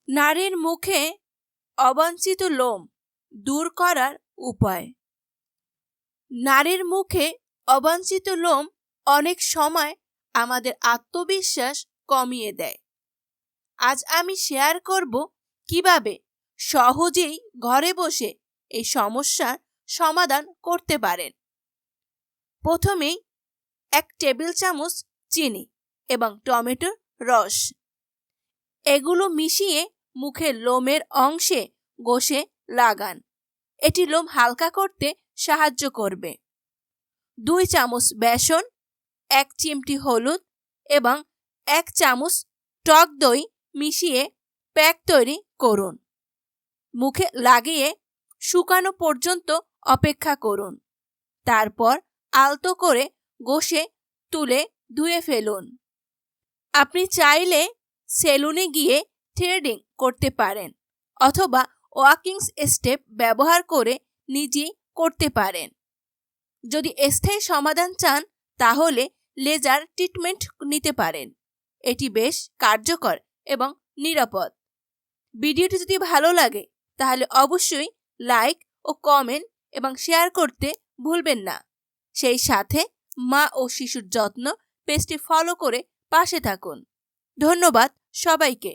নারীর মুখে অবাঞ্ছিত লোম দূর করার উপায়। নারীর মুখে অবাঞ্ছিত লোম অনেক সময় আমাদের আত্মবিশ্বাস কমিয়ে দেয়। আজ আমি শেয়ার করব কিভাবে সহজেই ঘরে বসে এই সমস্যার সমাধান করতে পারেন। প্রথমেই 1 টেবিল চামচ চিনি এবং টমেটোর রস এগুলো মিশিয়ে মুখের লোমের অংশে ঘষে লাগান। এটি লোম হালকা করতে সাহায্য করবে। 2 চামচ বেসন, 1 চিমটি হলুদ এবং 1 চামচ টক দই মিশিয়ে প্যাক তৈরি করুন। মুখে লাগিয়ে শুকানো পর্যন্ত অপেক্ষা করুন। তারপর আলতো করে ঘষে তুলে ধুয়ে ফেলুন। আপনি চাইলে সেলুনে গিয়ে থ্রেডিং করতে পারেন অথবা ওয়াকিং স্টেপ ব্যবহার করে নিজেই করতে পারেন। যদি স্থায়ী সমাধান চান তাহলে লেজার ট্রিটমেন্ট নিতে পারেন। এটি বেশ কার্যকর এবং নিরাপদ। ভিডিওটি যদি ভালো লাগে তাহলে অবশ্যই লাইক ও কমেন্ট এবং শেয়ার করতে ভুলবেন না। সেই সাথে মা ও শিশুর যত্ন পেজটি ফলো করে পাশে থাকুন। ধন্যবাদ সবাইকে।